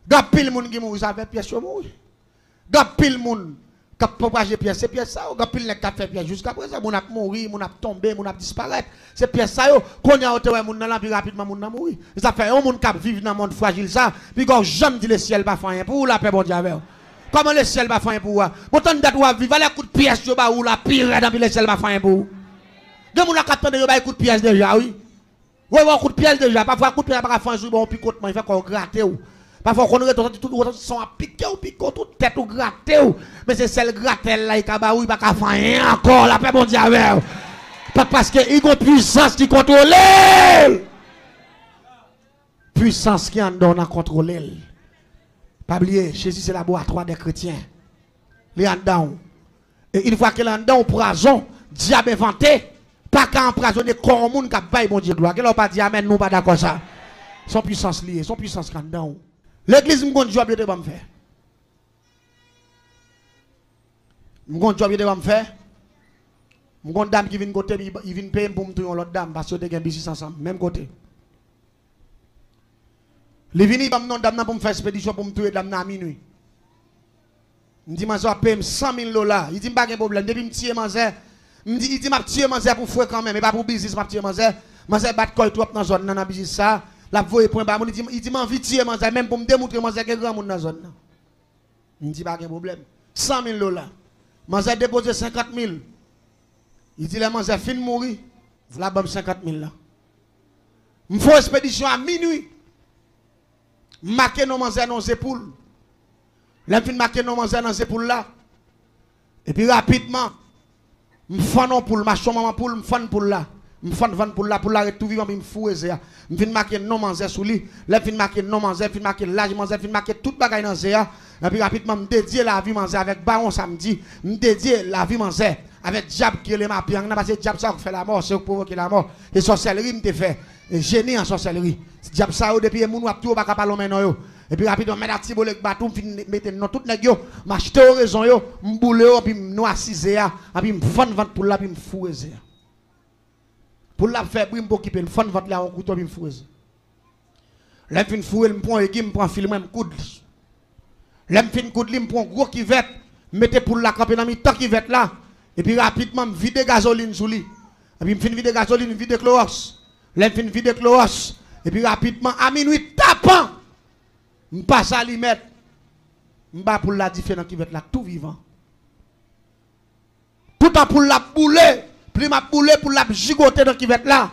Gap pile moun qui mouri, ça fait pièce mouri. Gap pile moun qui propager pièce, c'est pièce ça. Gap pile qui fait pièce jusqu'à présent, moun a mouri, moun a tombé, moun a disparaître. C'est pièce ça yo. Qu'on y a autre moun nan la plus rapidement moun nan mouri. Ça fait un moun qui vivre dans monde fragile ça, puis quand jamais dit le ciel pas faire rien pour la paix bon Dieu avec. Comment le ciel va faire rien pour vous? Pourtant date ou vivre les coups de pièce yo ba ou la pire dans le ciel va faire rien pour vous. De moun la capteur yo ba coup de pièce déjà oui. Oui, un coup de pièce déjà, parfois coup de pièce pas faire un jour bon picotement, il fait qu'on gratter ou. Parfois, on retourne tout son à piquer ou piquer tout tête ou gratter ou. Mais c'est celle gratter là, il ne va pas faire rien encore. La paix, bon Dieu, avec. Parce qu'il y a une puissance qui contrôle. Puissance qui en donne à contrôler. Pas oublier, Jésus c'est le laboratoire des chrétiens. Les en dedans. Et une fois qu'il est en dedans, poison, diable inventé. Pas qu'à empoisonner comme monde qui a baillé bon Dieu gloire. Qu'elle n'a pas dit amen, nous pas d'accord ça. Son puissance liée, son puissance qui en dedans. L'église me gonne job de me faire. Me gonne job de me faire. Me gonne dame qui vient côté, il vient payer pour me trouver l'autre dame parce que tu as business ensemble, même côté. Les vini comme non dame pour me faire expédition pour me trouver dame à minuit. Me dit moi ça paye $100,000. Il dit pas de problème, depuis me tirer manzer. Il dit m'a tirer manzer pour fouet quand même, mais pas pour business m'a tirer manzer. Manzer bat quoi trop dans zone dans business ça. La voie point bas, il dit m'envie tirer manzer même pour me démontrer manzer que grand monde dans zone là. Il dit pas de problème. $100,000. Manzer déposé 50,000. Il dit les manzer fin mourir. Voilà bam 50,000 là. Me faut expédition à minuit. Marquer nos manzer dans épaules. Là fin marquer nos manzer dans épaules là. Et puis rapidement me fend non poule, ma maman poule, me fend poule là. Me fend vendre pour là tout vivant me fouer ça. Me fin marquer non manzer sous lui. Là fin marquer non manzer, fin marquer l'âge manzer, fin marquer toute bagaille dans ça. Et puis rapidement me dédier la vie manzer avec baron samedi, me dédier la vie manzer avec diable qui est ma piang parce que diable ça fait la mort, c'est provoquer la mort et sorcellerie me te fait génie en sorcellerie. Diable ça depuis moun a tout pas capable maintenant yo. Et puis rapidement mettre à tibo le bateau mettre non tout nèg yo, m'acheter au raison yo, m'boule yo puis noisiser et puis me vendre pour là puis me fouer ça. Pour la faire brim pour occuper, me fond vendre là en couteau puis me fouer. Là fin fouer me prend équipe, me prend film me coude. Là me fin coude me prend gros kivette, mettez pour la camper dans mi temps kivette là. Et puis rapidement me vide gasoline sous lui. Et puis me fin vide gasoline, vide chloros. Là me fin vide chloros. Et puis rapidement à minuit tapant. Me passe à limette. Me bat pour la différent kivette là tout vivant. Tout en pour la bouler. Puis m'a boulé pour la gigoter dans kivette là.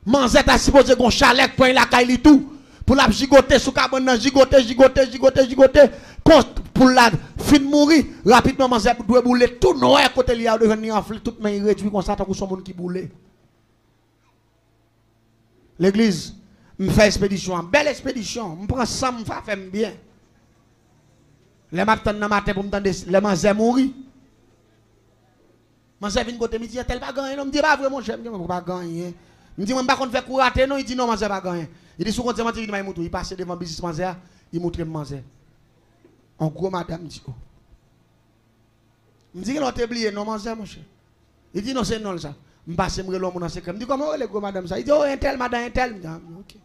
Manzette a supposé qu'on chalet point la caille tout. Pour la gigoter sous cabane gigoter. Pour la fin mourir rapidement Manzette doit bouler tout noir côté li a devenir enflé toute main réduit comme ça tant que son monde qui boule. L'église me fait expédition, belle expédition, me prend ça me fait bien. Les matin dans matin pour me tendre les Manzette mourir. Manzette vient côté me dit tel pas gagner, me dit pas vraiment j'aime pas gagner. Me dit même pas qu'on fait courater non, il dit non Manzette pas gagner. Il dit sous compte il passe devant business Manzette, il montre Manzette. En gros madame dit oh. Me dit que l'on t'a oublié non Manzette mon cher. Il dit non c'est non ça. Me passe me relon mon dans secret. Me dit comment le gros madame ça. Il dit oh un tel madame un tel. OK.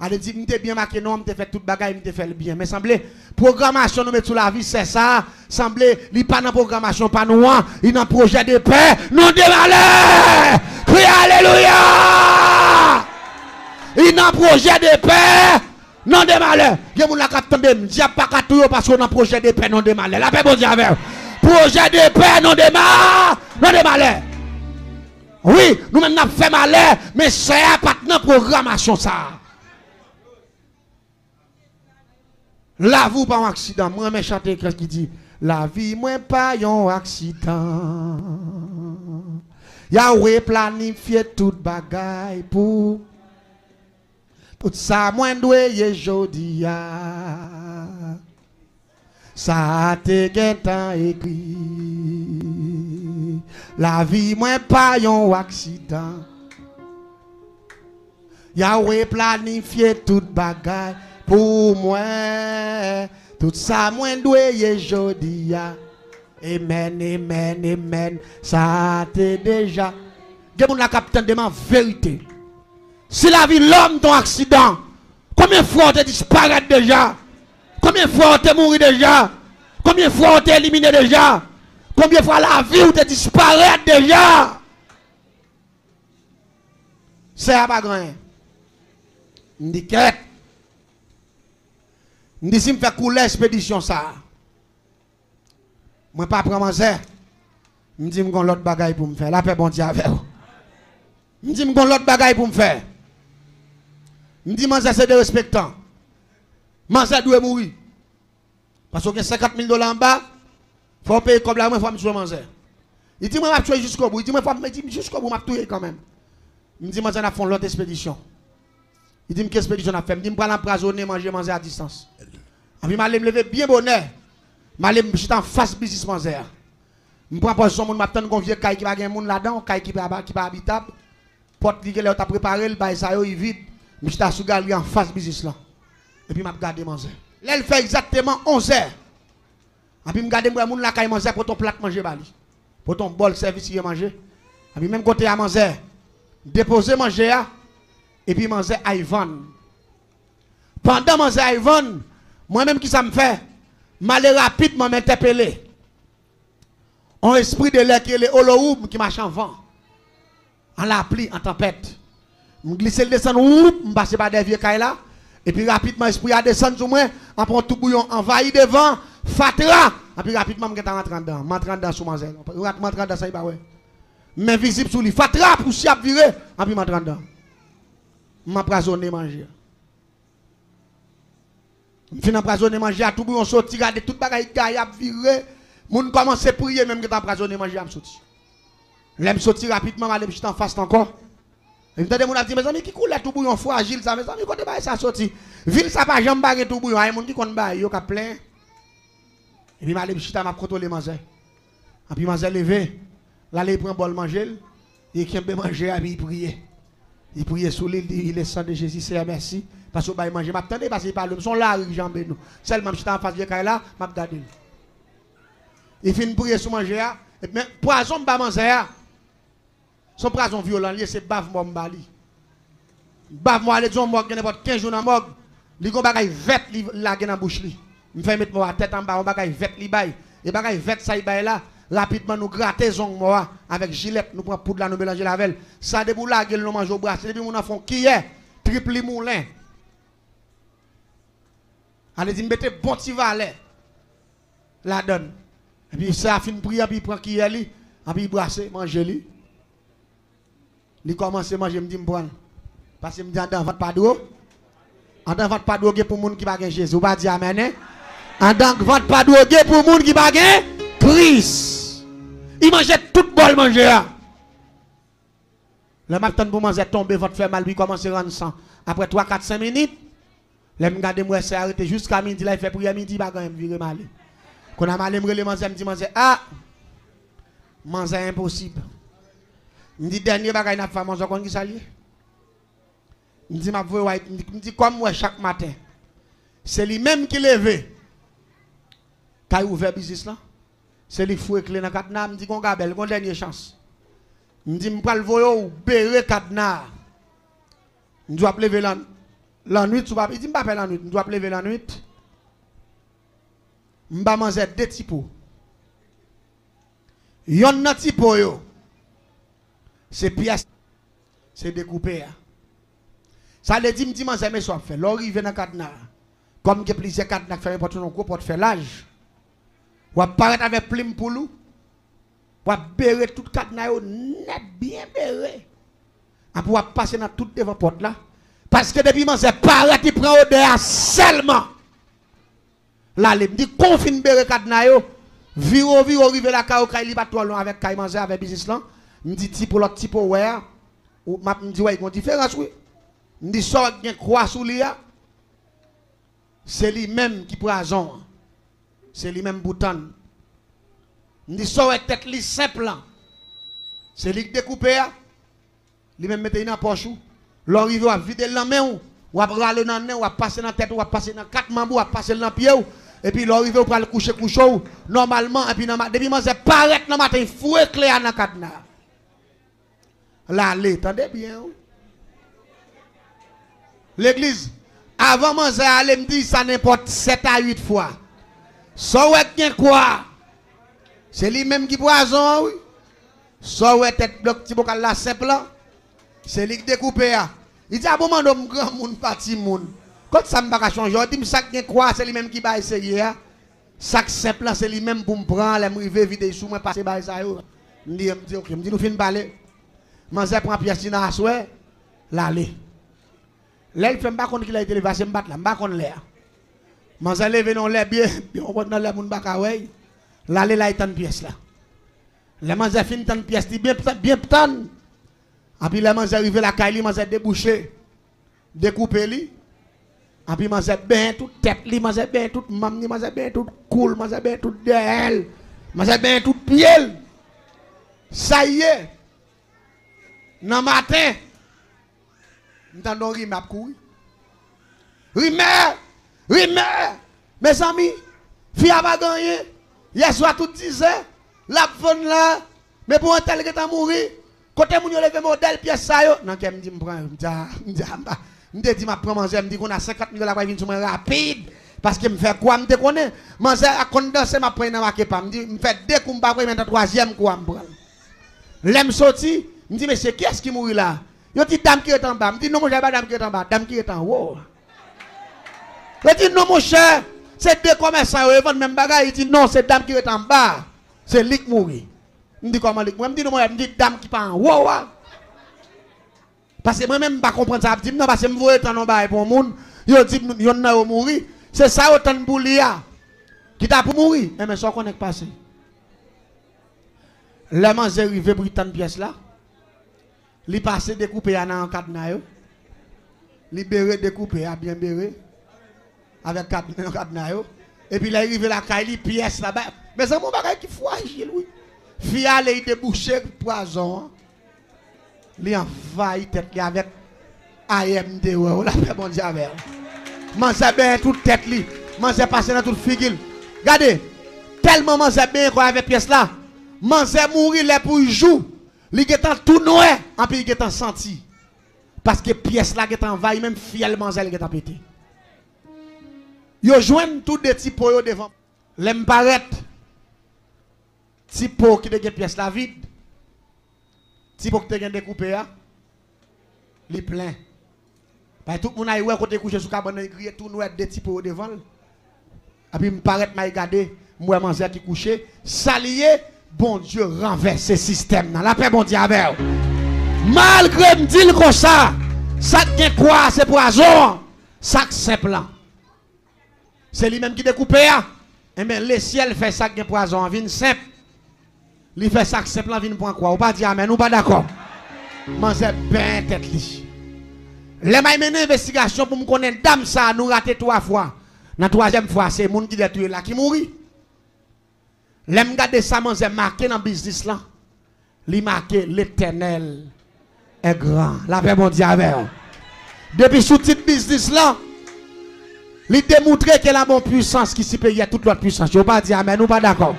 Elle dit m'était bien marqué non, m'était fait toute bagaille, m'était fait le bien. Mais semblait programmation nous mettre sous la vie c'est ça. Semblait li pas dans programmation pas nous, il dans projet de paix, non de malheur. Crie alléluia. Il dans projet de paix, non de malheur. Gen moun la k'ap tande diable pas tout parce qu'on dans projet de paix non de malheur. La paix bon Dieu avec. Projet de paix non de malheur. Oui, nous même n'a fait malheur, mais c'est pas dans programmation ça. La vie pas un accident. Moi, je chante qui dit la vie, moi, pas un accident. Yahweh planifié toute bagaille pour tout ça, moi, doué jodi. Ça te temps écrit. La vie, moi, pas un accident. Yahweh planifié toute bagaille. Pour moi, tout ça, moi, doué jodi. Amen, amen, amen. Ça t'est déjà. Gen moun la capitaine de ma vérité. Si la vie l'homme ton accident, Combien de fois on te disparaît déjà? Combien de fois on te mourir déjà? Combien de fois on te éliminé déjà? Combien de fois la vie on te disparaît déjà? C'est pas grand. Je dis que je dis si je fais couler l'expédition ça. Moi pas prendre ça. Je dis que j'ai l'autre bagaille pour me faire. La paix bon Dieu avec vous. Je dis que j'ai l'autre bagaille pour me faire. Je dis que c'est de respectant. Manza doit mourir. Parce que 50 000 $ en bas, il faut payer comme la moi, il faut me tuer Manza. Il dit, moi, je vais tuer jusqu'au bout. Il dit, moi, il faut jusqu'au bout, je vais tuer quand même. Il me dit, Manza, on a fait l'autre expédition. Il dit, quelle expédition on a fait? Il me dit, je vais l'empoisonner, manger Manza à distance. Et puis, je vais me lever bien bonheur. Je vais me en face business Manza. Je prends position, je vais attendre un vieux caille qui va gagner monde là-dedans, caille qui va habitable. Porte qui est préparé, le bail ça est vide. Je suis sous galerie en face business là. Et puis je regarde manger. Là, elle fait exactement 11 heures. Et puis je regarde mon la caille manger pour ton plat manger bali. Pour ton bol service qui manger. Et puis même côté à manger, déposer manger et puis manger Ivan. Pendant manger Ivan, moi-même qui ça me fait, m'aller rapidement m'interpeller. Un esprit de l'air qui est le holoum qui marche en vent. En la pluie, en tempête. Je glisse le descend, je passe par des vieux cailles là. Et puis rapidement, l'esprit a descendu sur moi. On prend tout bouillon, envahi devant, fatra. Et puis rapidement, je rentre dedans. Je rentre dedans sur Manzel. Je rentre dedans, ça y va, ouais. Mais visible sur lui. Fatra, pour s'y virer. Et puis je rentre dedans. Je m'empoisonne manger. Je finis empoisonner manger. Tout bouillon sorti, regarde tout bagaille qui a viré. Moun commence à prier même que t'as empoisonné manger à me sortir. L'aime sortir rapidement, aller me en face encore. Et vous entendez, mon a dit, mes amis, qui coule tout bouillon fragile, ça, mes amis, quand ça sorti. Ville, ça pas jamais bagué tout bouillon. Il y a des gens qui comptent bagué, ils ont plein. Et puis, je vais chita, je contrôler manger. Et puis, manger levé. Là, il prend un bol manger. Il qui aime manger, et puis il prie. Il prie sous l'île, il est sang de Jésus, c'est merci. Parce que je manger. Je m'attendais parce qu'il parle, son là, jambes nous. Seulement, je suis en face de là, je regarde. Il finit de prier sur manger. Et puis, poison, je vais manger. Son poison violent, c'est bave moi mbali. Bave moi, les gens morts, n'importe 15 jours dans morgue. Li gon bagay vet li la dans bouche li. Me fait mettre moi tête en bas, on bagay vet li bay. Et bagay vet ça y bay là, rapidement nous gratter zong moi avec gilet, nous prend poudre là nous mélanger la velle. Ça debout la gueule nous mange au bras. Depuis mon enfant qui est triple moulin. Allez dit mettez bon petit valet. La donne. Et puis ça fin prier puis prend qui est li, et puis brasser manger li. Il commence à manger, je me dis, parce que je me dis, en votre pas d'eau. En dans votre pas d'eau, pour les gens qui ne Jésus. Vous ne dire amen. En dans votre pas d'eau, pour les gens qui ne Christ. Il mangeait tout bol manger. Le matin pour manger tomber, votre fait mal, lui commence à rendre sang. Après 3, 4, 5 minutes, les gens regardent moi, c'est arrêté jusqu'à midi, là, il fait prier midi, il va virer mal. Quand on a mal, il manger, me dit, ah, manger impossible. Je dis dernier bagage n'a pas manger qui s'allie. Je dis ma voix me dit comme moi chaque matin. C'est lui même qui lève. Quand il ouvert business là, c'est lui fouet clé dans cadenas, me dit qu'on gabelle, qu'on dernière chance. Me dit me pas le voyer ou bérer cadenas. Je dois lever la nuit, tu vas il dit me pas faire la nuit, je dois lever la nuit. Me pas manger deux typos. Yon na typo yo. C'est pièce, c'est découpé. Ça le dit, me dit, mais soit fait. L'arrivée dans le cadenas. Comme il y a plusieurs cadenas qui font n'importe quoi pour faire l'âge. Ou apparaître avec plume pour nous. Ou bérer tout cadenas, net bien béré. Après, ou passer dans toute devant porte là. Parce que depuis que c'est paraît, il prend odeur seulement. Là, il me dit, confine bérer cadenas, viro, rive la cao, il va trop long avec Kai manger avec business là. Me dit type l'autre type ouais ou m'a me dit ouais il y a une différence oui me dit ça bien croix sous lui c'est lui même qui poison c'est lui même bouton me dit ça ouais tête li simple c'est lui qui découpe lui même mettre dans poche l'arrive à vider la main ou à râler dans nez ou à passer dans tête ou à passer dans quatre membres ou à passer dans pied et puis l'arrive ou pour le coucher normalement et puis depuis moi c'est paraître dans matin fouet clair dans cadenas. Là, attendez bien. L'église, Avant manger aller me dire ça n'importe 7 à 8 fois. So ouais quoi? C'est lui même qui poison oui. So ouais tête bloc ti bokal la simple là. C'est lui qui découpe là. Il dit à bon moment grand monde parti monde. Quand ça me va changer, on dit ça quoi c'est lui même qui bail sérieux. Sac simple là c'est lui même pour me prendre les river vider sous moi passer bail ça yo. Me dit OK, me dit nous fin parler. Manger prend pièce dans assoir l'aller. Là il fait pas connait qu'il a été levé c'est me battre là, pas connait l'air. Manger lever non l'air bien, on va dans l'air moun ba ka ouais. L'aller là est une pièce là. Les manger fin une pièce bien tan. Et puis les manger arrivé la caille, manger débouché, découper li. Et puis manger bien toute tête li, manger bien toute mam, manger bien toute cool, manger bien toute d'elle, manger bien toute pied. Ça y est. Dans matin, m'tendons rime ap courir. Rime. Mes amis, fille a pas gagné. Hier soir tout disait, la bonne là, mais pour un tel qui est mort, côté moun yo levé modèle pièce ça yo, non qu'elle me dit me prend, me dit m'a prend manger, me dit qu'on a 50 000 la venir sur moi rapide parce que me fait quoi me connaît, manger à condenser m'a prend dans marqué pas, me dit me fait deux coups pas maintenant troisième quoi me prend. L'aime sorti, me dit monsieur qui est-ce qui mourit là? Yo dit dame qui est en bas, me dit non mon cher pas dame qui est en bas, dame qui est en haut. Je dis non mon cher, c'est deux commerçants ils vendent même bagaille, il dit non c'est dame qui est en bas, c'est lui qui mourit. Je dis comment moi me dit non moi me dit dame qui pas en haut. Parce que moi même pas comprendre ça, je dis non parce que me voyer tant en bas pour monde, yo dit yon na mourir, c'est ça autant de boulia qui t'a pour mourir, mais ça connaît passé. Le manger arrivé pour tant pièce là. Li passé découpé à dans cadenas yo. Libéré découpé à bien béré avec cadenas yo. Et puis il arrivé la caille pièce là-bas. Mais c'est mon bagage qui fragile oui. Fi aller déboucher poison. Li envahi tête avec AMD ouais, la paix bon Dieu avec. Manger bien toute tête li, manger passer dans toute figure. Regardez, tellement manger bien quoi avec pièce là. Manger mourir les pour jouer. Li getan tout noir, en puis il getan senti. Parce que pièce là getan envahi même fiel manger il getan pété. Yo joignent tout des petits pots devant. L'aime paraître. Petit pot qui de pièce la vide. Petit pot qui te découpé là. Li plein. Parce que tout le monde a eu côté couché sous cabane il grille tout noir des petits pots devant. Et puis me paraît m'a regarder moi manger qui couché, salier bon Dieu renverse ce système là. La paix bon Dieu avec. Malgré me dire comme ça qui quoi c'est poison. Ça simple là. C'est lui-même qui découpe là. Et bien le ciel fait ça qui poison en vin simple. Il fait ça simple en vin pour quoi? Ou pas dire amen ou pas d'accord. Manger bien tête li. Les m'a mené investigation pour me connaître dame ça nous raté 3 fois. La 3e fois c'est monde qui détruit là qui mourit. L'aime garder ça manger marqué dans business là. Li marqué l'Éternel est grand. La paix bon Dieu avec. Depuis sous titre business là, li démontrer que la bonne puissance qui s'y paye à toute l'autre puissance. Je pas dire amen ou pas d'accord.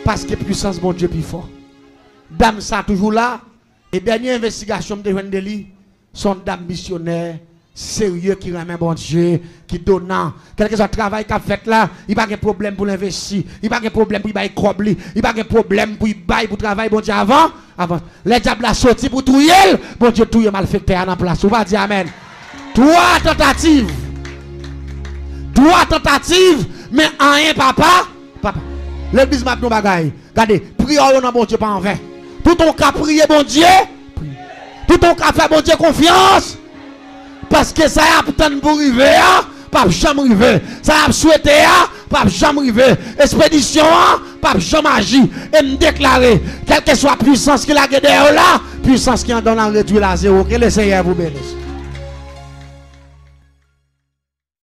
Parce que puissance bon Dieu plus fort. Dame ça toujours là et dernière investigation de Wendeli son dame missionnaire sérieux qui remet bon Dieu, qui donnant, quel que soit le travail qu'a fait là, il n'y a pas de problème pour l'investir, il n'y a pas de problème pour y crobli, il n'y a pas de problème pour y bailler pour travailler bon Dieu avant. Les diables a sorti pour tout yel, bon Dieu tout yel malfecté à la place. On va dire amen. 3 tentatives, mais rien papa. L'église m'a dit bagaille. Regardez, prions dans bon Dieu pas en vain. Tout ton cas prier bon Dieu, tout ton cas faire bon Dieu confiance. Parce que ça a peut-être pour arriver, pas jamais arriver. Ça a souhaité, pas jamais arriver. Expédition, pas jamais agir. Et me déclarer, quelle que soit la puissance qu'il a gardée là, puissance qui en donne en réduit à 0. Que le Seigneur vous bénisse.